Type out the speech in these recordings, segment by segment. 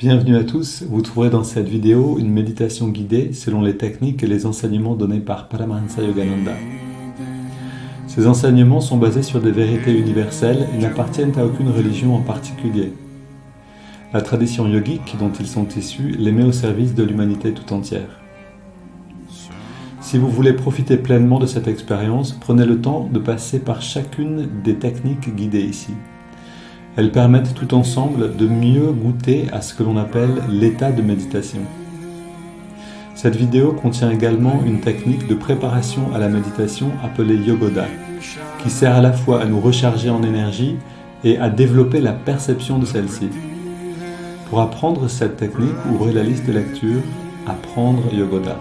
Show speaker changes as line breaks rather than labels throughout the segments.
Bienvenue à tous, vous trouverez dans cette vidéo une méditation guidée selon les techniques et les enseignements donnés par Paramahansa Yogananda. Ces enseignements sont basés sur des vérités universelles et n'appartiennent à aucune religion en particulier. La tradition yogique dont ils sont issus les met au service de l'humanité tout entière. Si vous voulez profiter pleinement de cette expérience, prenez le temps de passer par chacune des techniques guidées ici. Elles permettent tout ensemble de mieux goûter à ce que l'on appelle l'état de méditation. Cette vidéo contient également une technique de préparation à la méditation appelée Yogoda, qui sert à la fois à nous recharger en énergie et à développer la perception de celle-ci. Pour apprendre cette technique, ouvrez la liste de lecture « Apprendre Yogoda ».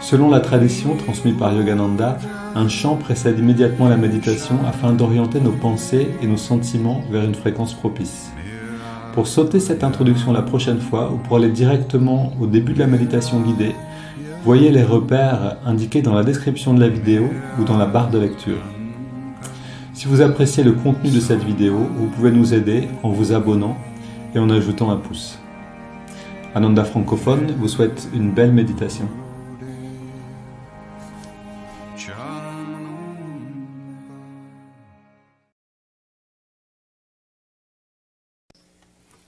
Selon la tradition transmise par Yogananda, un chant précède immédiatement la méditation afin d'orienter nos pensées et nos sentiments vers une fréquence propice. Pour sauter cette introduction la prochaine fois ou pour aller directement au début de la méditation guidée, voyez les repères indiqués dans la description de la vidéo ou dans la barre de lecture. Si vous appréciez le contenu de cette vidéo, vous pouvez nous aider en vous abonnant et en ajoutant un pouce. Ananda francophone vous souhaite une belle méditation.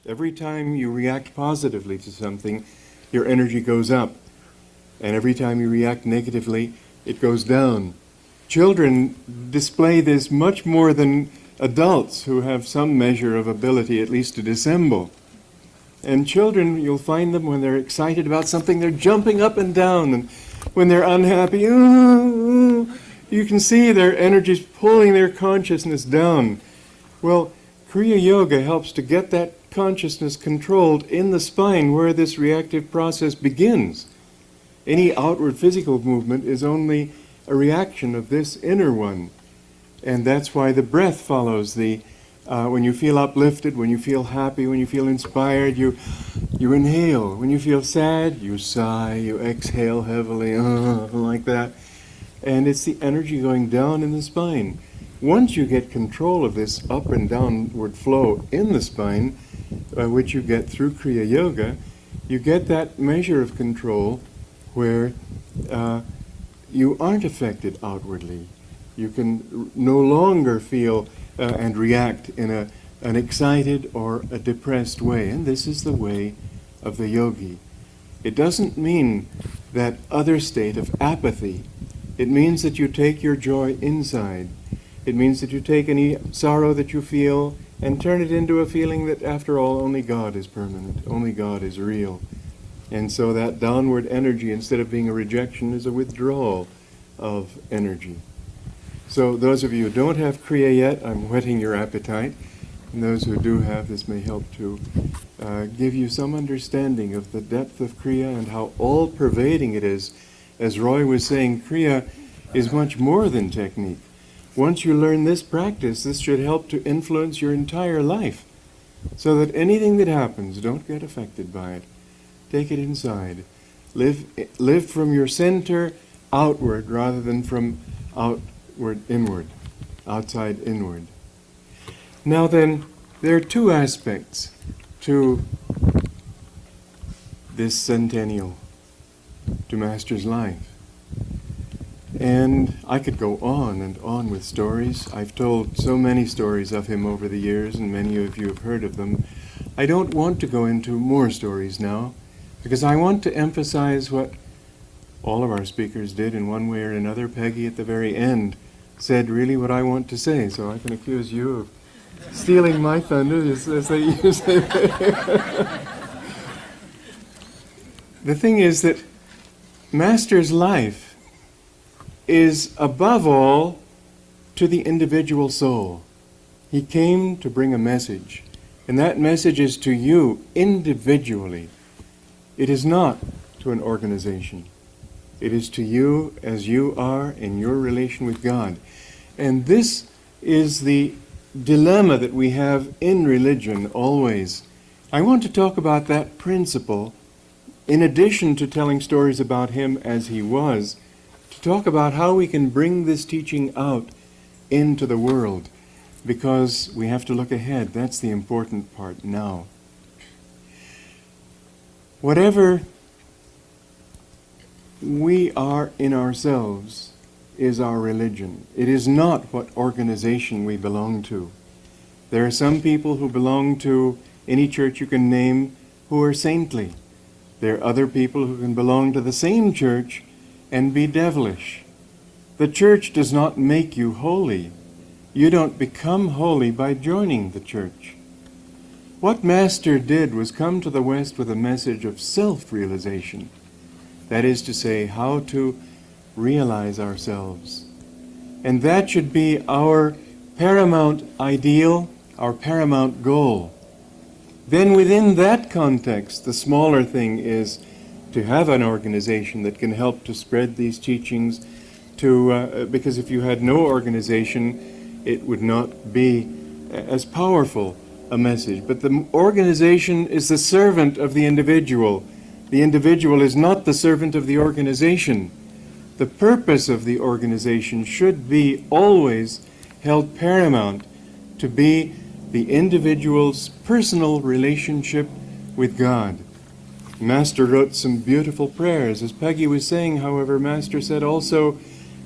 Every time you react positively to something, your energy goes up. And every time you react negatively, it goes down. Children display this much more than adults who have some measure of ability at least to dissemble. And children, you'll find them when they're excited about something, they're jumping up and down. And when they're unhappy, you can see their energies pulling their consciousness down. Well, Kriya Yoga helps to get that consciousness controlled in the spine where this reactive process begins. Any outward physical movement is only a reaction of this inner one. And that's why the breath follows the, when you feel uplifted, when you feel happy, when you feel inspired, you inhale. When you feel sad, you sigh, you exhale heavily, like that. And it's the energy going down in the spine. Once you get control of this up and downward flow in the spine, which you get through Kriya Yoga, you get that measure of control where you aren't affected outwardly. You can no longer feel and react in an excited or a depressed way, and this is the way of the yogi. It doesn't mean that other state of apathy. It means that you take your joy inside. It means that you take any sorrow that you feel and turn it into a feeling that, after all, only God is permanent, only God is real. And so that downward energy, instead of being a rejection, is a withdrawal of energy. So those of you who don't have Kriya yet, I'm whetting your appetite. And those who do have, this may help to give you some understanding of the depth of Kriya and how all-pervading it is. As Roy was saying, Kriya is much more than technique. Once you learn this practice, this should help to influence your entire life, so that anything that happens, don't get affected by it. Take it inside. Live from your center outward rather than from outward inward, outside inward. Now then, there are two aspects to this centennial, to Master's life. And I could go on and on with stories. I've told so many stories of him over the years, and many of you have heard of them. I don't want to go into more stories now, because I want to emphasize what all of our speakers did in one way or another. Peggy at the very end said really what I want to say, so I can accuse you of stealing my thunder, as they use it. The thing is that Master's life is above all to the individual soul. He came to bring a message, and that message is to you individually. It is not to an organization. It is to you as you are in your relation with God. And this is the dilemma that we have in religion always. I want to talk about that principle in addition to telling stories about him as he was, to talk about how we can bring this teaching out into the world, because we have to look ahead. That's the important part now. whatever we are in ourselves is our religion. It is not what organization we belong to. There are some people who belong to any church you can name who are saintly. There are other people who can belong to the same church and be devilish. The church does not make you holy. You don't become holy by joining the church. What Master did was come to the West with a message of self-realization. That is to say, how to realize ourselves. And that should be our paramount ideal, our paramount goal. Then within that context, the smaller thing is to have an organization that can help to spread these teachings because if you had no organization, it would not be as powerful a message. But the organization is the servant of the individual. The individual is not the servant of the organization. The purpose of the organization should be always held paramount to be the individual's personal relationship with God. Master wrote some beautiful prayers. As Peggy was saying, however, Master said also,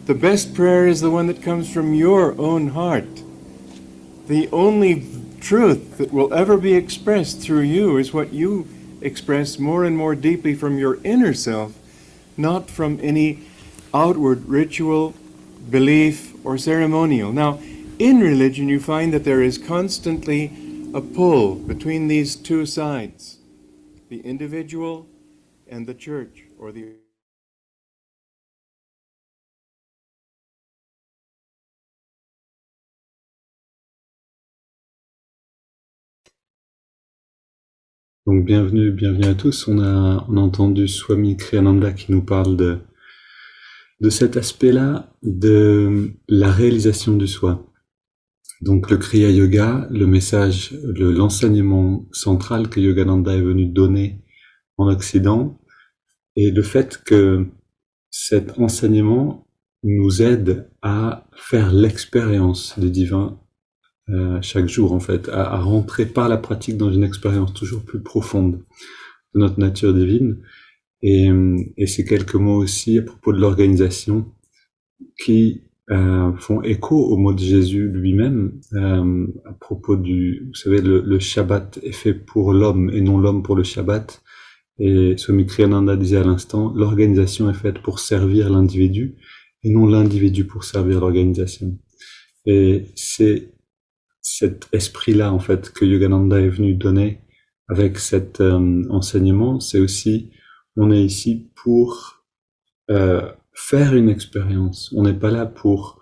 the best prayer is the one that comes from your own heart. The only truth that will ever be expressed through you is what you express more and more deeply from your inner self, not from any outward ritual, belief, or ceremonial. Now, in religion, you find that there is constantly a pull between these two sides, the individual and the church, or the
Donc bienvenue à tous. On a entendu Swami Kriyananda qui nous parle de cet aspect-là de la réalisation du soi. Donc le Kriya Yoga, le message, l'enseignement central que Yogananda est venu donner en Occident, et le fait que cet enseignement nous aide à faire l'expérience du divin chaque jour, en fait, à rentrer par la pratique dans une expérience toujours plus profonde de notre nature divine. Et ces quelques mots aussi à propos de l'organisation qui font écho aux mots de Jésus lui-même à propos vous savez, le Shabbat est fait pour l'homme et non l'homme pour le Shabbat. Et Swami Kriyananda disait à l'instant, l'organisation est faite pour servir l'individu et non l'individu pour servir l'organisation. Et c'est cet esprit-là, en fait, que Yogananda est venu donner avec cet enseignement. C'est aussi, on est ici pour faire une expérience. On n'est pas là pour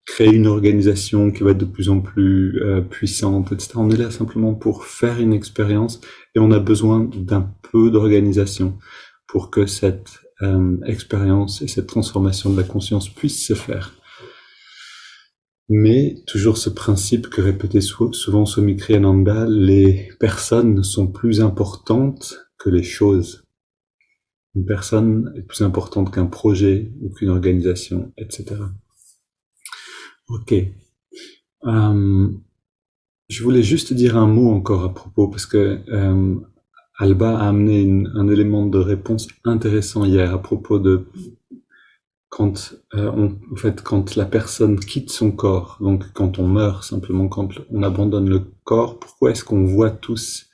créer une organisation qui va être de plus en plus puissante, etc. On est là simplement pour faire une expérience et on a besoin d'un peu d'organisation pour que cette expérience et cette transformation de la conscience puisse se faire. Mais toujours ce principe que répétait souvent Swami Kriyananda, les personnes sont plus importantes que les choses. Une personne est plus importante qu'un projet ou qu'une organisation, etc. Ok. Je voulais juste dire un mot encore à propos, parce que Alba a amené un élément de réponse intéressant hier à propos de quand la personne quitte son corps, donc quand on meurt, simplement quand on abandonne le corps, pourquoi est-ce qu'on voit tous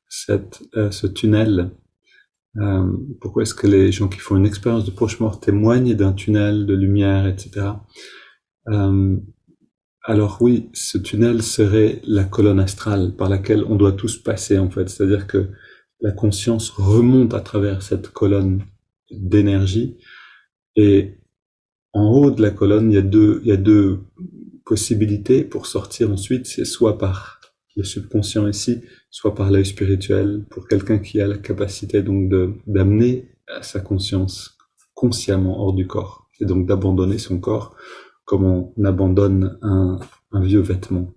ce tunnel? Pourquoi est-ce que les gens qui font une expérience de proche mort témoignent d'un tunnel de lumière, etc. Alors oui, ce tunnel serait la colonne astrale par laquelle on doit tous passer, en fait. C'est-à-dire que la conscience remonte à travers cette colonne d'énergie et en haut de la colonne, il y a deux possibilités pour sortir ensuite. C'est soit par le subconscient ici, soit par l'œil spirituel, pour quelqu'un qui a la capacité donc d'amener sa conscience consciemment hors du corps, et donc d'abandonner son corps comme on abandonne un vieux vêtement.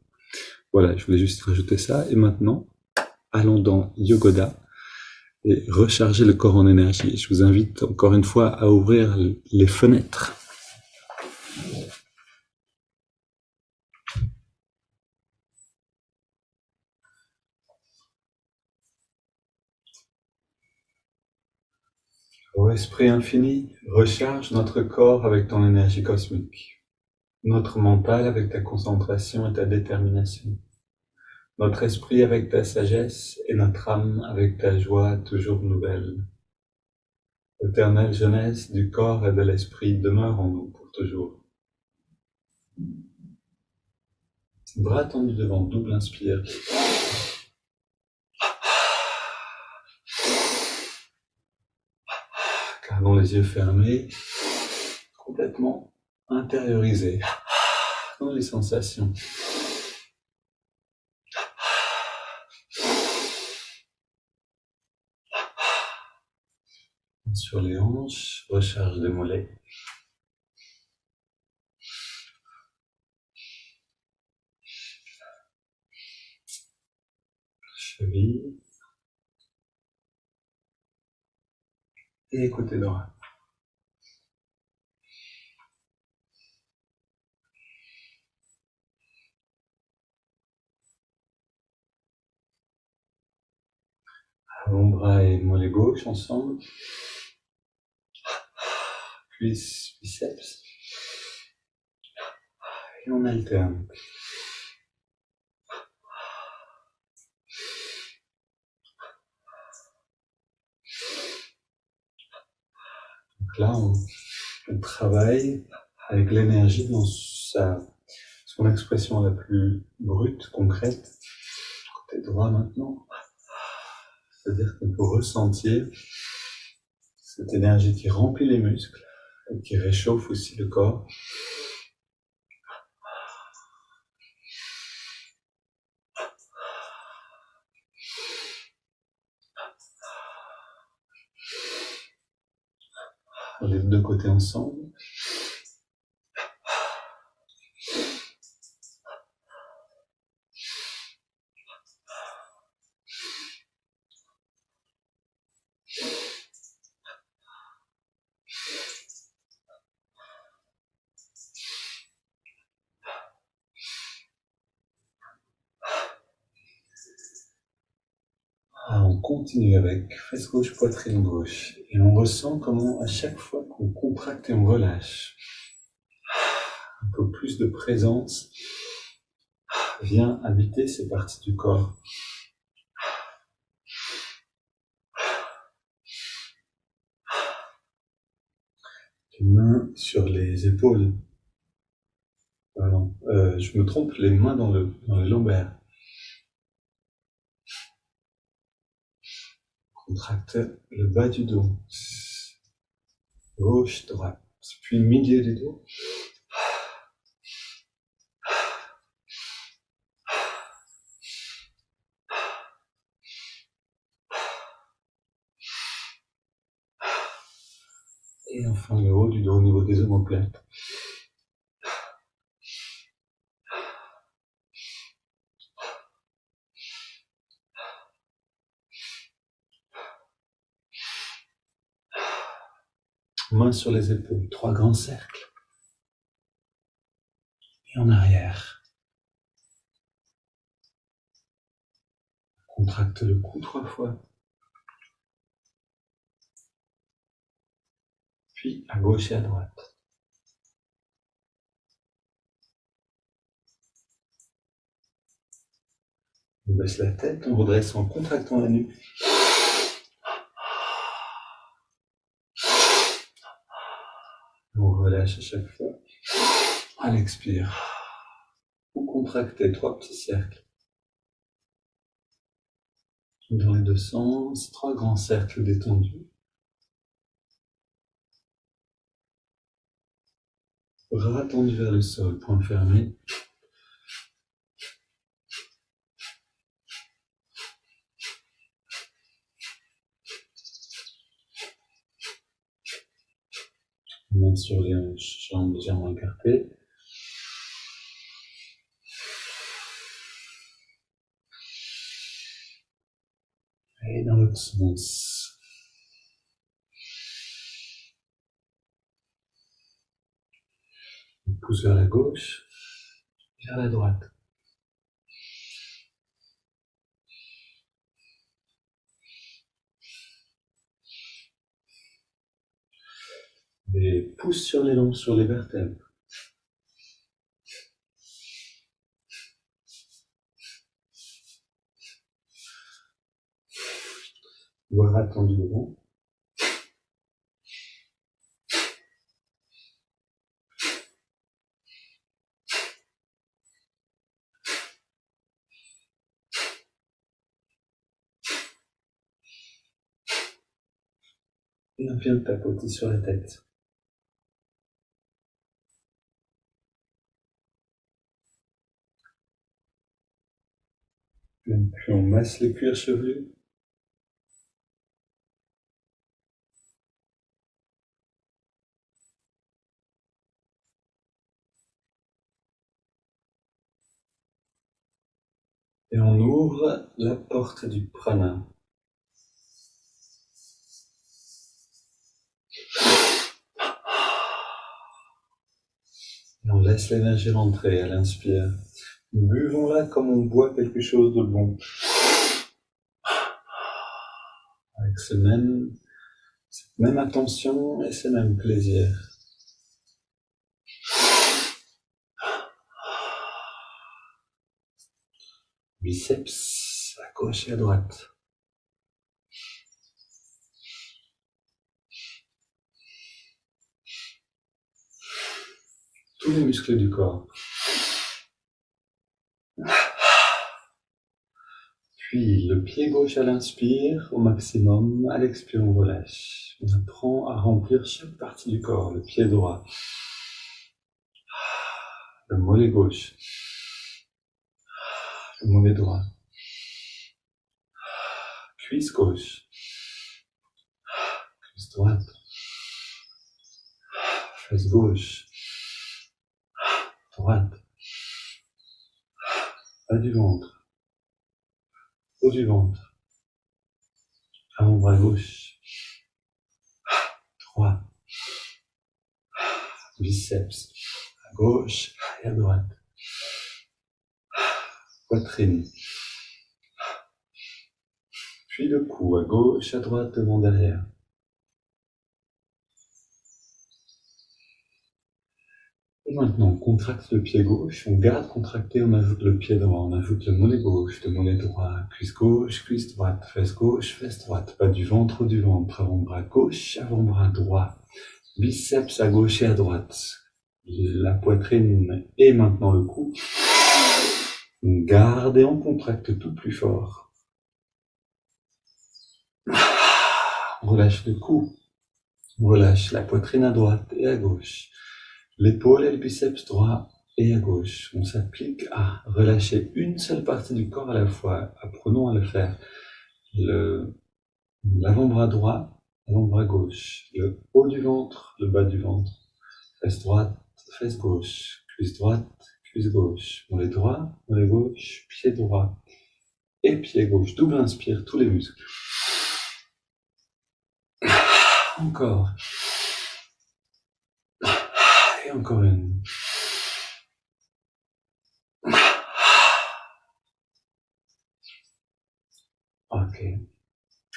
Voilà, je voulais juste rajouter ça. Et maintenant, allons dans Yogoda et recharger le corps en énergie. Je vous invite encore une fois à ouvrir les fenêtres. Ô Esprit infini, recharge notre corps avec ton énergie cosmique, notre mental avec ta concentration et ta détermination, notre esprit avec ta sagesse et notre âme avec ta joie toujours nouvelle. Éternelle jeunesse du corps et de l'esprit demeure en nous pour toujours. Bras tendus devant, double inspire. Gardons les yeux fermés, complètement intériorisés dans les sensations. Sur les hanches, recharge des mollets. Cheville. Et côté droit. Avant-bras et mollet gauche ensemble. Cuisse, biceps. Et on alterne. Donc là, on travaille avec l'énergie dans son expression la plus brute, concrète. Côté droit maintenant. C'est-à-dire qu'on peut ressentir cette énergie qui remplit les muscles et qui réchauffe aussi le corps. Les deux côtés ensemble. On continue avec fesse gauche, poitrine gauche. Et on ressent comment à chaque fois qu'on contracte et on relâche, un peu plus de présence vient habiter ces parties du corps. Les mains sur les épaules. Pardon, je me trompe, les mains dans les lombaires. Contracte le bas du dos. Gauche, droite. Puis milieu du dos. Et enfin le haut du dos au niveau des omoplates. Mains sur les épaules, 3 grands cercles. Et en arrière. Contracte le cou 3 fois. Puis à gauche et à droite. On baisse la tête, on redresse en contractant la nuque. On relâche à chaque fois. À l'expire. Vous contractez 3 petits cercles. Dans les deux sens, 3 grands cercles détendus. Bras tendus vers le sol, poings fermés. Mains sur les hanches, jambes légèrement écartées. Et dans l'autre sens. On pousse vers la gauche, vers la droite. Et pousse sur l'élan, sur les vertèbres. Bras tendus devant. Et on vient tapoter sur la tête. Et puis on masse les cuirs chevelus. Et on ouvre la porte du prana. Et on laisse l'énergie rentrer à l'inspire. Buvons-la comme on boit quelque chose de bon. Avec cette même attention et ce même plaisir. Biceps à gauche et à droite. Tous les muscles du corps. Puis le pied gauche à l'inspire au maximum, à l'expire on relâche. On apprend à remplir chaque partie du corps, le pied droit, le mollet gauche, le mollet droit, cuisse gauche, cuisse droite, fesse gauche, droite, bas du ventre, haut du ventre, avant-bras gauche, droit, biceps, à gauche et à droite, poitrine, puis le cou, à gauche, à droite, devant, derrière. Et maintenant, on contracte le pied gauche, on garde contracté, on ajoute le pied droit, on ajoute le mollet gauche, le mollet droit, cuisse gauche, cuisse droite, fesse gauche, fesse droite, bas du ventre, haut du ventre, avant-bras gauche, avant-bras droit, biceps à gauche et à droite, la poitrine et maintenant le cou. On garde et on contracte tout plus fort. On relâche le cou, on relâche la poitrine à droite et à gauche. L'épaule et le biceps droit et à gauche. On s'applique à relâcher une seule partie du corps à la fois. Apprenons à le faire. L'avant-bras droit, l'avant-bras gauche. Le haut du ventre, le bas du ventre. Fesse droite, fesse gauche. Cuisse droite, cuisse gauche. Mollet droit, mollet gauche, pied droit et pied gauche. Double inspire, tous les muscles. Encore. Et encore une. Ok.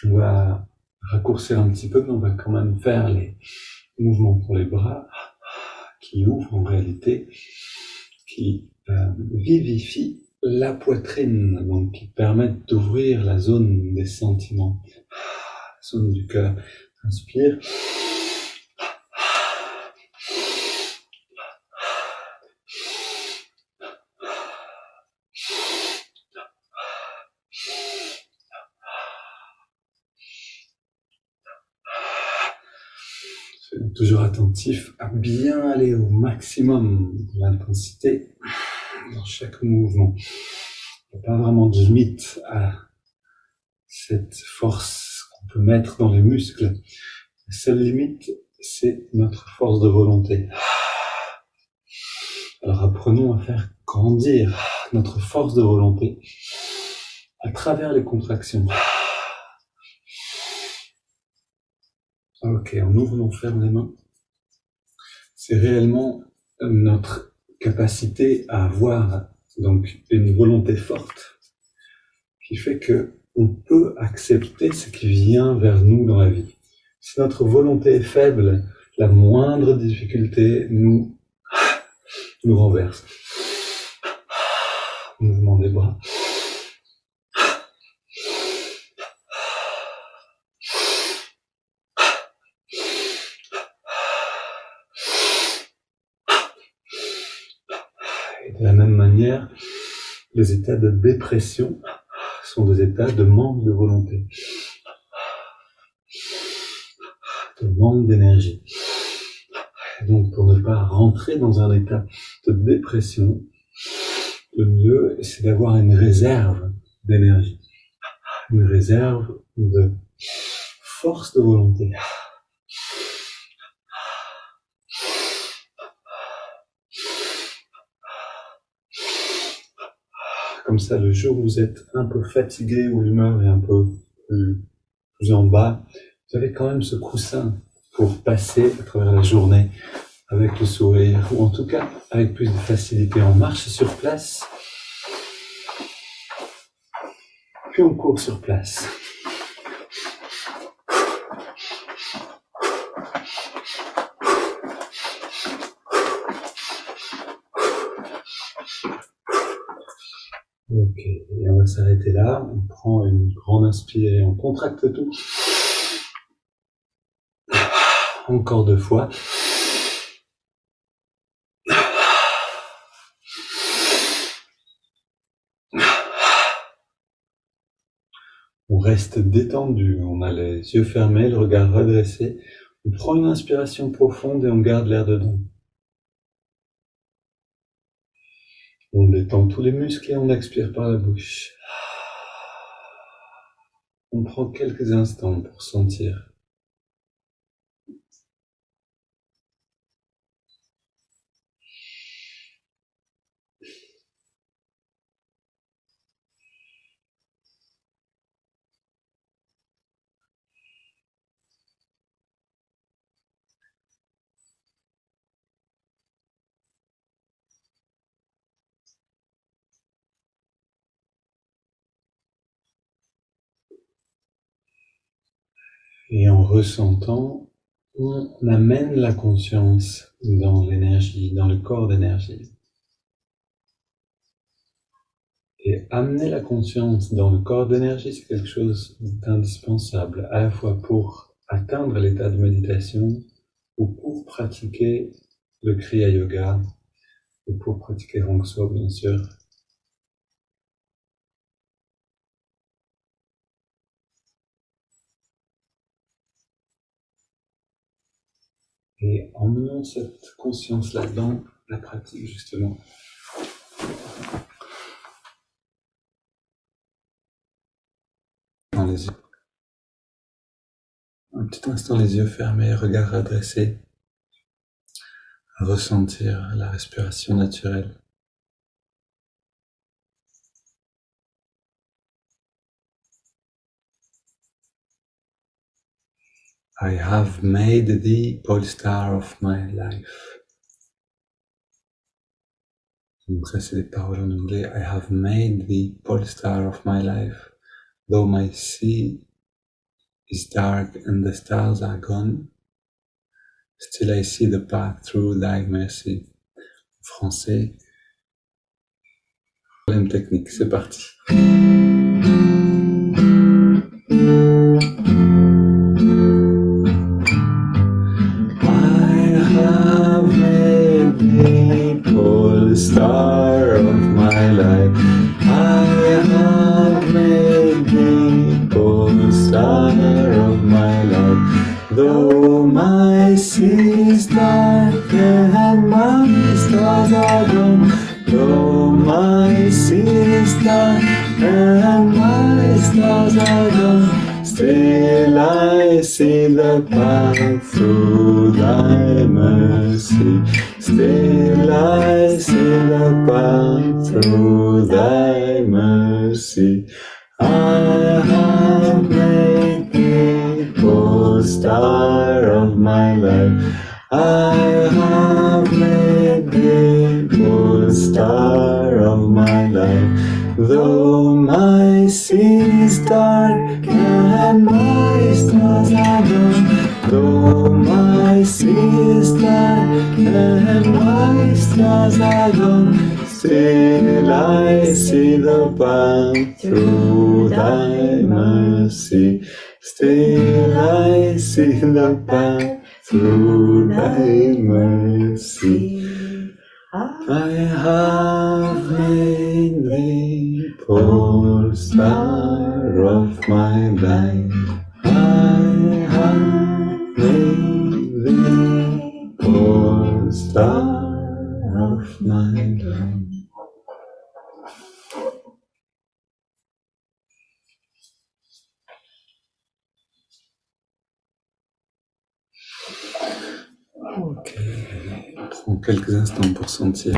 On va raccourcir un petit peu, mais on va quand même faire les mouvements pour les bras qui ouvrent en réalité, qui vivifient la poitrine, donc qui permettent d'ouvrir la zone des sentiments, la zone du cœur. Inspire. Soyons toujours attentifs à bien aller au maximum de l'intensité dans chaque mouvement. Il n'y a pas vraiment de limite à cette force qu'on peut mettre dans les muscles. La seule limite, c'est notre force de volonté. Alors apprenons à faire grandir notre force de volonté à travers les contractions. Ok, on ouvre, on ferme les mains. C'est réellement notre capacité à avoir donc une volonté forte qui fait que on peut accepter ce qui vient vers nous dans la vie. Si notre volonté est faible, La moindre difficulté nous renverse. Mouvement des bras. Et de la même manière, les états de dépression sont des états de manque de volonté, de manque d'énergie. Et donc, pour ne pas rentrer dans un état de dépression, le mieux, c'est d'avoir une réserve d'énergie, une réserve de force de volonté. Comme ça, le jour où vous êtes un peu fatigué, où l'humeur est un peu plus en bas, vous avez quand même ce coussin pour passer à travers la journée avec le sourire, ou en tout cas avec plus de facilité. On marche sur place, puis on court sur place. Ok, et on va s'arrêter là, on prend une grande inspire et on contracte tout. Encore 2 fois. On reste détendu, on a les yeux fermés, le regard redressé. On prend une inspiration profonde et on garde l'air dedans. On détend tous les muscles et on expire par la bouche. On prend quelques instants pour sentir. Et en ressentant, on amène la conscience dans l'énergie, dans le corps d'énergie. Et amener la conscience dans le corps d'énergie, c'est quelque chose d'indispensable, à la fois pour atteindre l'état de méditation ou pour pratiquer le Kriya Yoga ou pour pratiquer Hongso, bien sûr. Et emmenons cette conscience-là dans la pratique, justement. Dans les yeux. Un petit instant, les yeux fermés, regard redressé. Ressentir la respiration naturelle. I have made thee pole star of my life. Donc ça, c'est des paroles en anglais. I have made thee pole star of my life. Though my sea is dark and the stars are gone, still I see the path through thy mercy. En français, problème technique, c'est parti. Star of my life, I have made thee pole star of my life. Though my sea is dark and my stars are gone, though my sea is dark and my stars are gone, still I see the path through thy mercy. Still I see the path through thy mercy. I have made thee pole star of my life. I have made thee pole star of my life. Though my sea is dark and my stars are gone, though my see stars and white stars alone. Still I see the path through thy mercy. Still I see the path through thy mercy. I have made thee pole star of my life. I have made thee pole star of my life. Ok, on prend quelques instants pour sentir.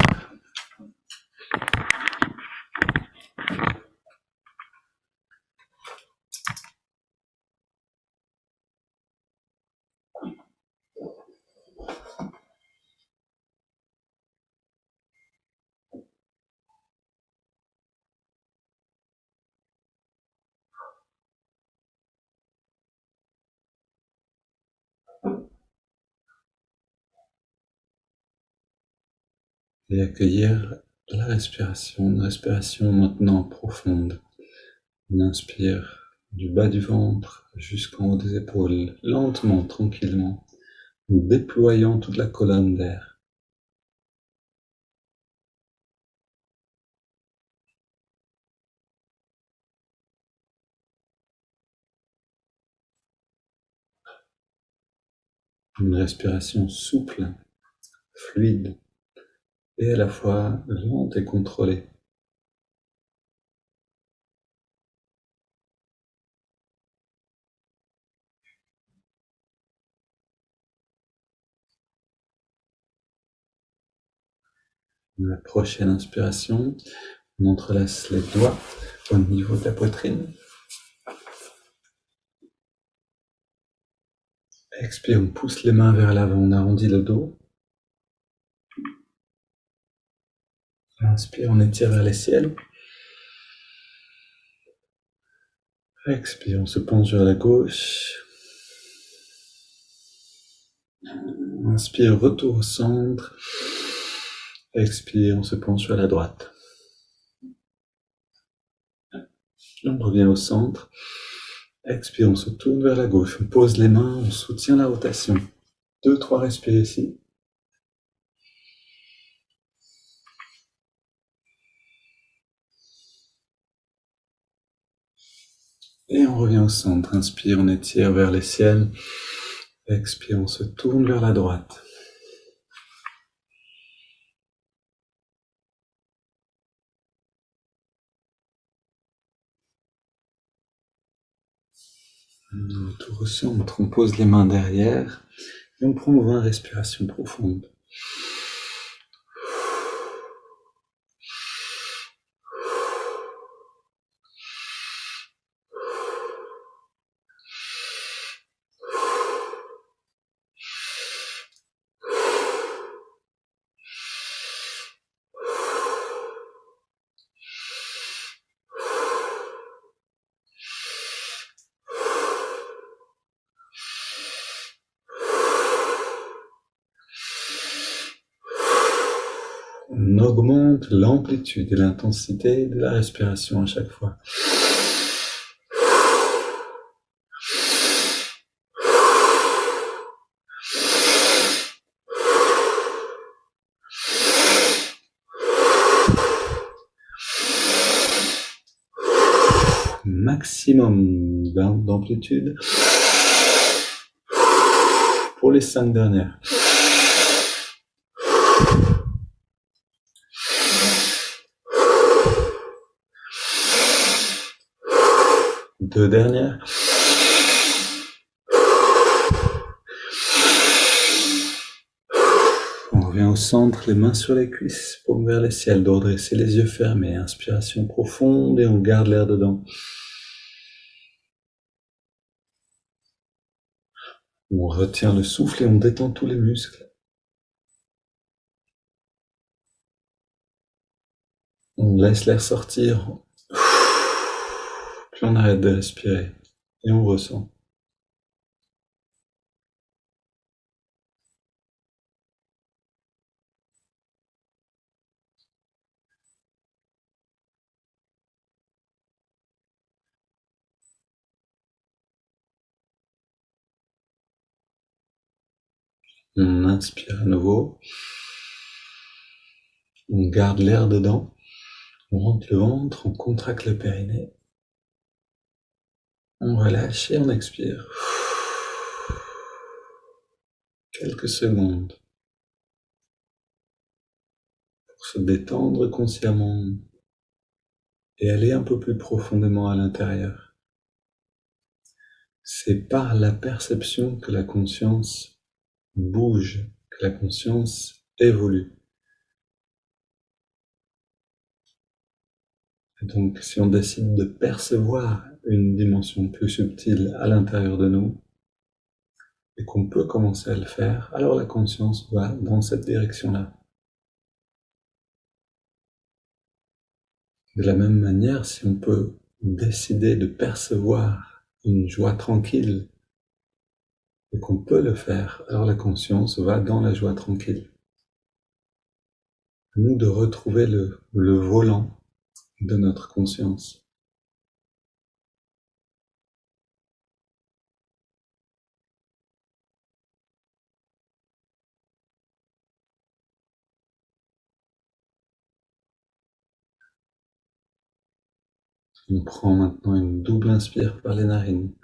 Et accueillir la respiration, une respiration maintenant profonde. On inspire du bas du ventre jusqu'en haut des épaules, lentement, tranquillement, en déployant toute la colonne d'air. Une respiration souple, fluide, et à la fois lente et contrôlée. La prochaine inspiration, on entrelace les doigts au niveau de la poitrine. Expire, on pousse les mains vers l'avant, on arrondit le dos. Inspire, on étire vers les ciels. Expire, on se penche vers la gauche. Inspire, retour au centre. Expire, on se penche vers la droite. On revient au centre. Expire, on se tourne vers la gauche. On pose les mains, on soutient la rotation. 2-3 respires ici. Et on revient au centre. Inspire, on étire vers les ciels. Expire, on se tourne vers la droite. Retour au centre, on pose les mains derrière et on prend 20 respirations profondes. On augmente l'amplitude et l'intensité de la respiration à chaque fois. Maximum d'amplitude pour les 5 dernières. Deux dernières. On revient au centre, les mains sur les cuisses, paume vers le ciel, de redresser les yeux fermés. Inspiration profonde et on garde l'air dedans. On retient le souffle et on détend tous les muscles. On laisse l'air sortir. Puis on arrête de respirer et on ressent. On inspire à nouveau. On garde l'air dedans. On rentre le ventre, on contracte le périnée. On relâche et on expire. Quelques secondes pour se détendre consciemment et aller un peu plus profondément à l'intérieur. C'est par la perception que la conscience bouge, que la conscience évolue. Et donc, si on décide de percevoir une dimension plus subtile à l'intérieur de nous, et qu'on peut commencer à le faire, alors la conscience va dans cette direction-là. De la même manière, si on peut décider de percevoir une joie tranquille, et qu'on peut le faire, alors la conscience va dans la joie tranquille. À nous de retrouver le volant de notre conscience. On prend maintenant une double inspire par les narines.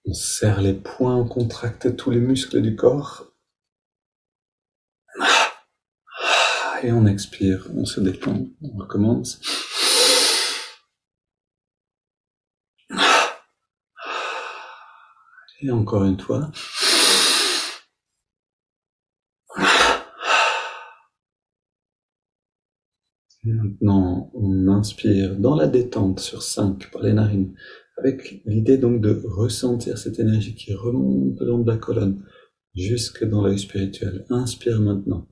On serre les poings, on contracte tous les muscles du corps. Et on expire, on se détend, on recommence. Et encore une fois. Et maintenant, on inspire dans la détente sur 5 par les narines, avec l'idée donc de ressentir cette énergie qui remonte le long de la colonne, jusque dans l'œil spirituel. Inspire maintenant.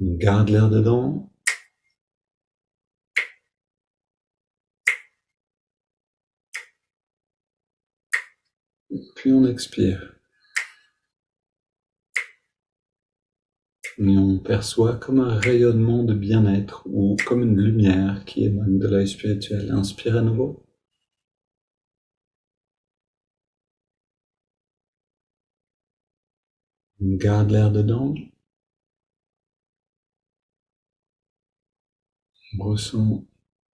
On garde l'air dedans. Puis on expire. Et on perçoit comme un rayonnement de bien-être ou comme une lumière qui émane de l'œil spirituel. Inspire à nouveau. On garde l'air dedans. On ressent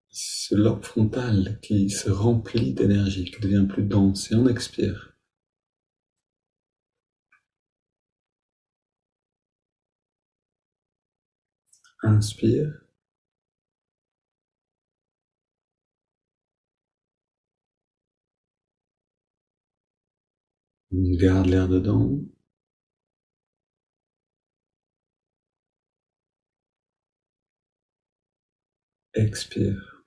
ce lobe frontal qui se remplit d'énergie, qui devient plus dense, et on expire. Inspire. On garde l'air dedans. Expire.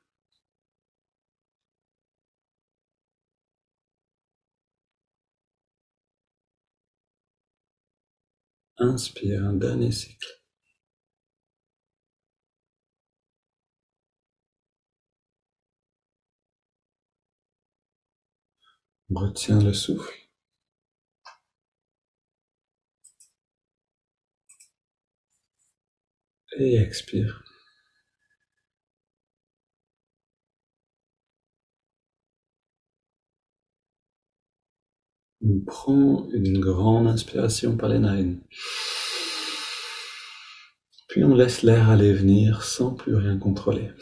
Inspire, un dernier cycle. Retiens le souffle. Et expire. On prend une grande inspiration par les narines. Puis on laisse l'air aller et venir sans plus rien contrôler.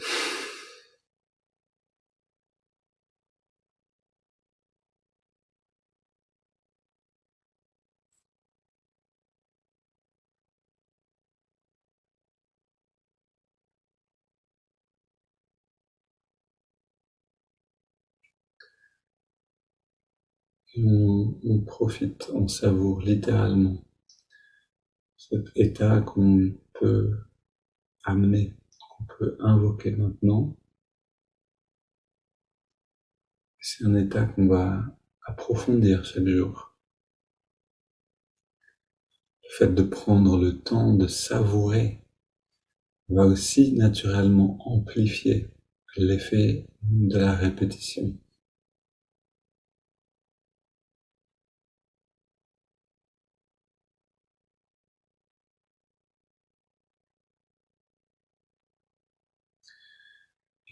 On profite, on savoure littéralement cet état qu'on peut amener, qu'on peut invoquer maintenant. C'est un état qu'on va approfondir chaque jour. Le fait de prendre le temps de savourer va aussi naturellement amplifier l'effet de la répétition.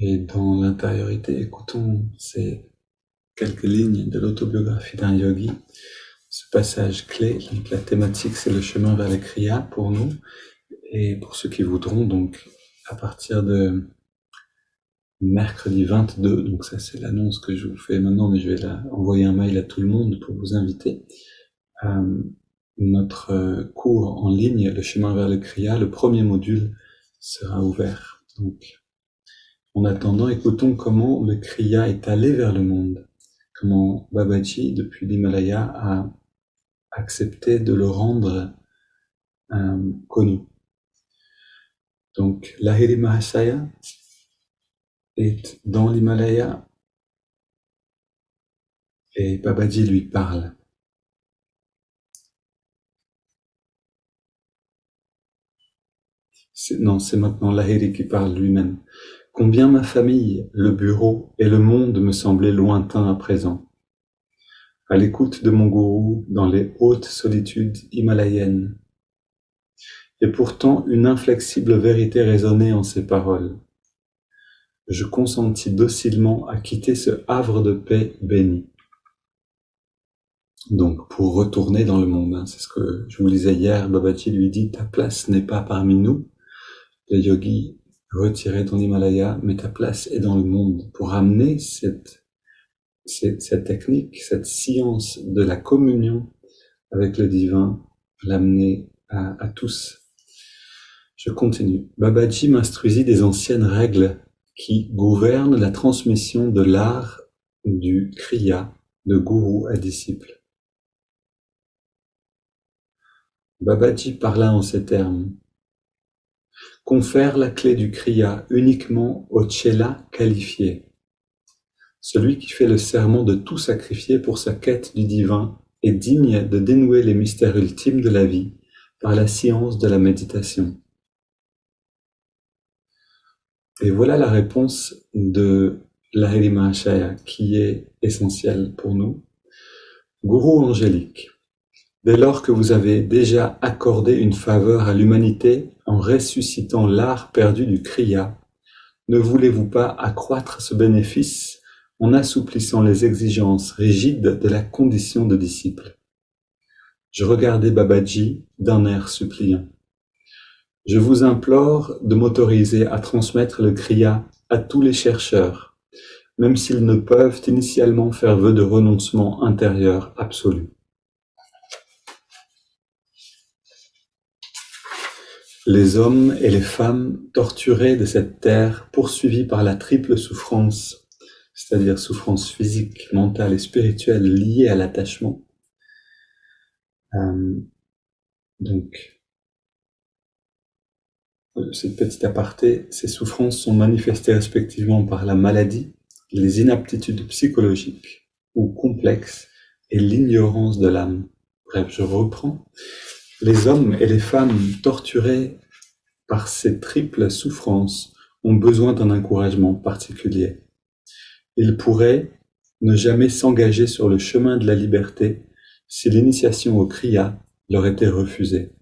Et dans l'intériorité, écoutons ces quelques lignes de l'autobiographie d'un yogi. Ce passage clé, donc la thématique, c'est le chemin vers les Kriya pour nous. Et pour ceux qui voudront, donc, à partir de mercredi 22, donc ça c'est l'annonce que je vous fais maintenant, mais je vais envoyer un mail à tout le monde pour vous inviter. Notre cours en ligne, le chemin vers le Kriya, le premier module sera ouvert. Donc, en attendant, écoutons comment le Kriya est allé vers le monde, comment Babaji, depuis l'Himalaya, a accepté de le rendre connu. Donc, Lahiri Mahasaya est dans l'Himalaya et Babaji lui parle. C'est maintenant Lahiri qui parle lui-même. Combien ma famille, le bureau et le monde me semblaient lointains à présent. À l'écoute de mon gourou dans les hautes solitudes himalayennes. Et pourtant une inflexible vérité résonnait en ses paroles. Je consentis docilement à quitter ce havre de paix béni. Donc, pour retourner dans le monde, c'est ce que je vous lisais hier, Babaji lui dit, ta place n'est pas parmi nous, les yogis retirés dans l'Himalaya, mais ta place est dans le monde, pour amener cette technique, cette science de la communion avec le divin, l'amener à tous. Je continue. Babaji m'instruisit des anciennes règles qui gouvernent la transmission de l'art du kriya de gourou à disciple. Babaji parla en ces termes. Confère la clé du kriya uniquement au tchela qualifié. Celui qui fait le serment de tout sacrifier pour sa quête du divin est digne de dénouer les mystères ultimes de la vie par la science de la méditation. Et voilà la réponse de Lahiri Mahasaya qui est essentielle pour nous. Gourou angélique, dès lors que vous avez déjà accordé une faveur à l'humanité en ressuscitant l'art perdu du kriya, ne voulez-vous pas accroître ce bénéfice en assouplissant les exigences rigides de la condition de disciple? Je regardais Babaji d'un air suppliant. Je vous implore de m'autoriser à transmettre le kriya à tous les chercheurs, même s'ils ne peuvent initialement faire vœu de renoncement intérieur absolu. Les hommes et les femmes torturés de cette terre, poursuivis par la triple souffrance, c'est-à-dire souffrance physique, mentale et spirituelle liée à l'attachement. Donc, cette petite aparté, ces souffrances sont manifestées respectivement par la maladie, les inaptitudes psychologiques ou complexes et l'ignorance de l'âme. Bref, je reprends. Les hommes et les femmes torturés par ces triples souffrances ont besoin d'un encouragement particulier. Ils pourraient ne jamais s'engager sur le chemin de la liberté si l'initiation au kriya leur était refusée.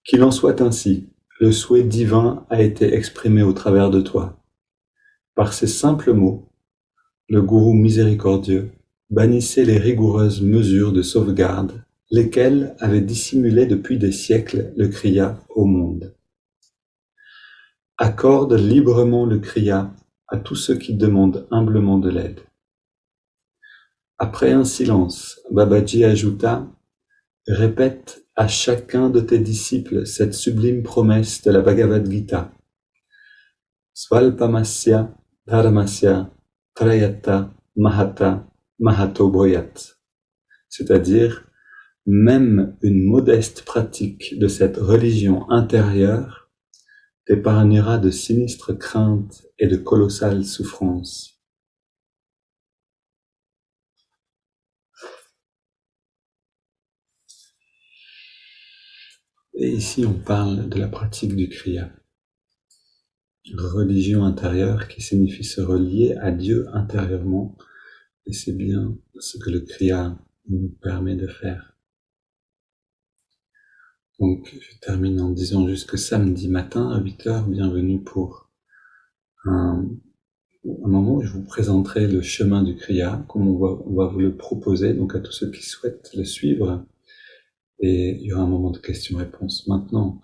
Qu'il en soit ainsi, le souhait divin a été exprimé au travers de toi. Par ces simples mots, le gourou miséricordieux bannissait les rigoureuses mesures de sauvegarde, lesquelles avaient dissimulé depuis des siècles le kriya au monde. Accorde librement le kriya à tous ceux qui demandent humblement de l'aide. Après un silence, Babaji ajouta « Répète à chacun de tes disciples cette sublime promesse de la Bhagavad Gita. Svalpamasya dharmasya trayata mahata mahato boyat. C'est-à-dire, même une modeste pratique de cette religion intérieure t'épargnera de sinistres craintes et de colossales souffrances. Et ici, on parle de la pratique du kriya. Religion intérieure qui signifie se relier à Dieu intérieurement. Et c'est bien ce que le kriya nous permet de faire. Donc, je termine en disant juste que samedi matin à 8 heures, bienvenue pour un moment où je vous présenterai le chemin du Kriya, comme on va vous le proposer, donc à tous ceux qui souhaitent le suivre. Et il y aura un moment de questions-réponses. Maintenant,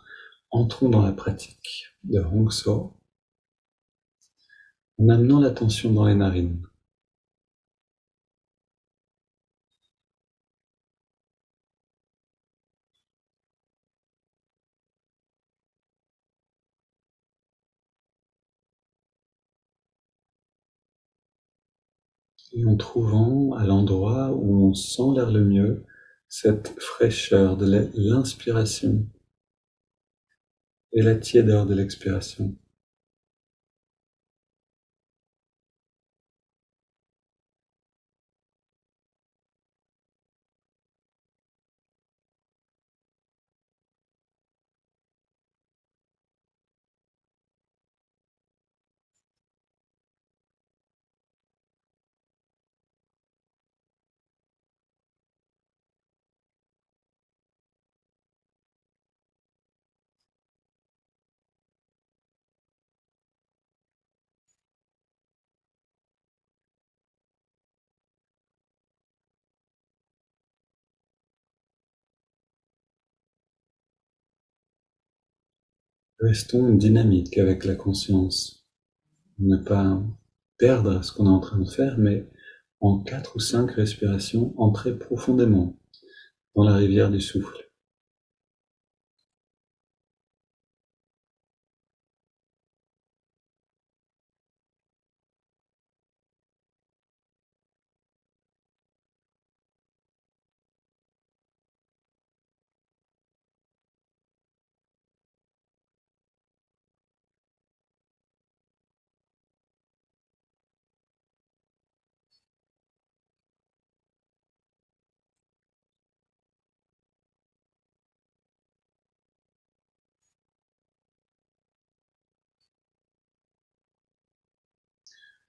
entrons dans la pratique de Hong So en amenant l'attention dans les narines. Et en trouvant à l'endroit où on sent l'air le mieux cette fraîcheur de l'inspiration et la tiédeur de l'expiration. Restons dynamiques avec la conscience. Ne pas perdre ce qu'on est en train de faire, mais en 4 ou 5 respirations, entrer profondément dans la rivière du souffle.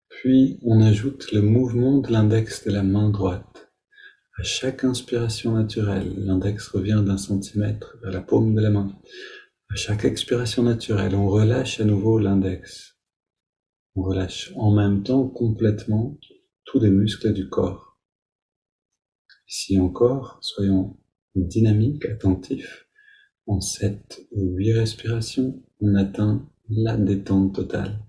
Puis on ajoute le mouvement de l'index de la main droite. À chaque inspiration naturelle, l'index revient d'1 centimètre vers la paume de la main. À chaque expiration naturelle, on relâche à nouveau l'index. On relâche en même temps complètement tous les muscles du corps. Ici encore, soyons dynamiques, attentifs. En 7 ou 8 respirations, on atteint la détente totale.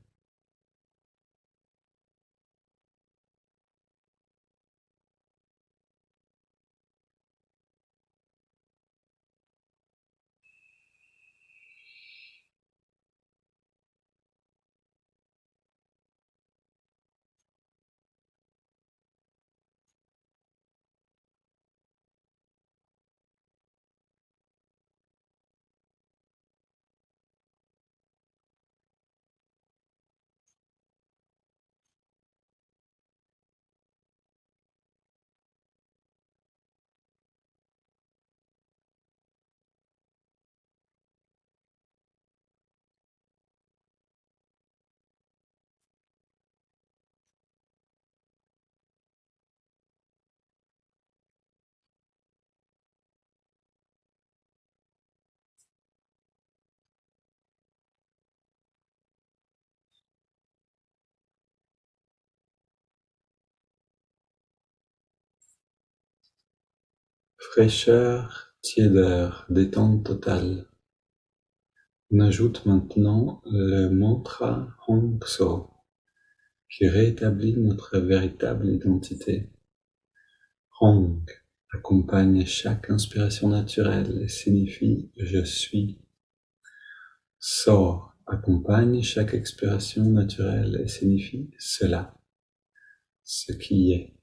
Fraîcheur, tiédeur, détente totale. On ajoute maintenant le mantra Hong So, qui rétablit notre véritable identité. Hong accompagne chaque inspiration naturelle et signifie je suis. So accompagne chaque expiration naturelle et signifie cela, ce qui est.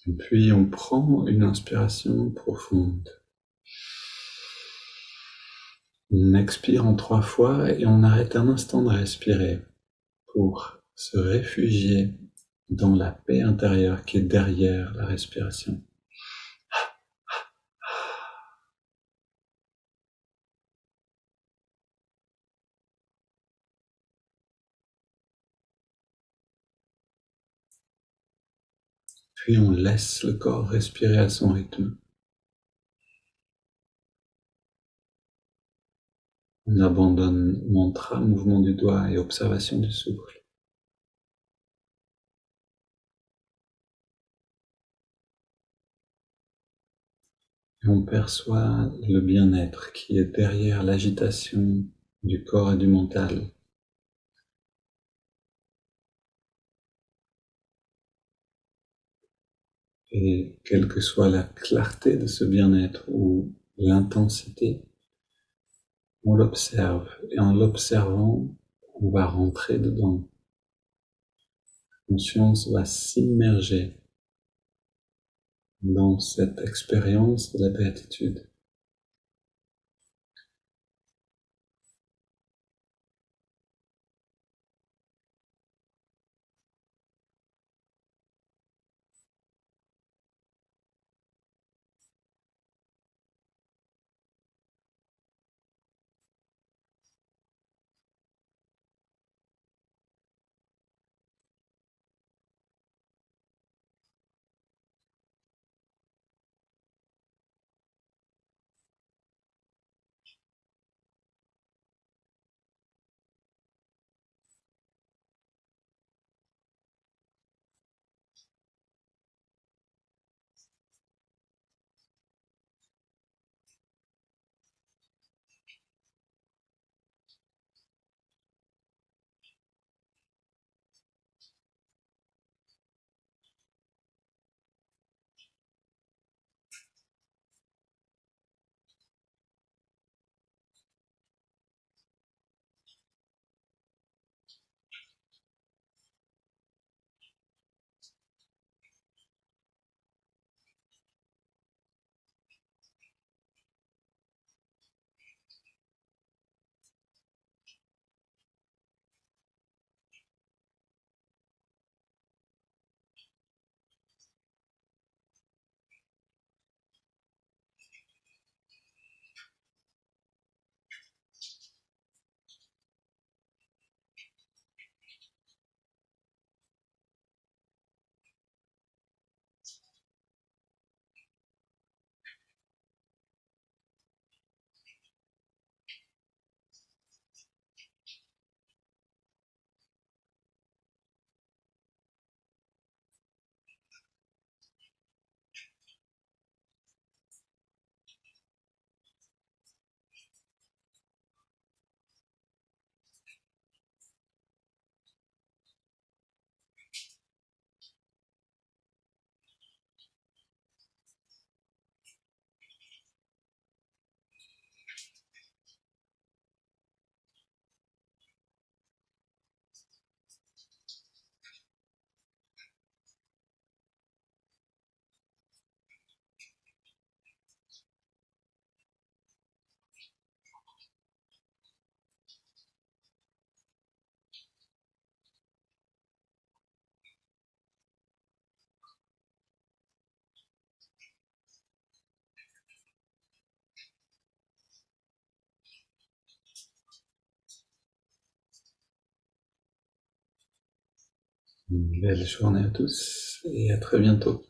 Et puis on prend une inspiration profonde. On expire en 3 fois et on arrête un instant de respirer pour se réfugier dans la paix intérieure qui est derrière la respiration. Puis on laisse le corps respirer à son rythme. On abandonne mantra, mouvement du doigt et observation du souffle. Et on perçoit le bien-être qui est derrière l'agitation du corps et du mental. Et quelle que soit la clarté de ce bien-être ou l'intensité, on l'observe. Et en l'observant, on va rentrer dedans. La conscience va s'immerger dans cette expérience de la béatitude. Une belle journée à tous et à très bientôt.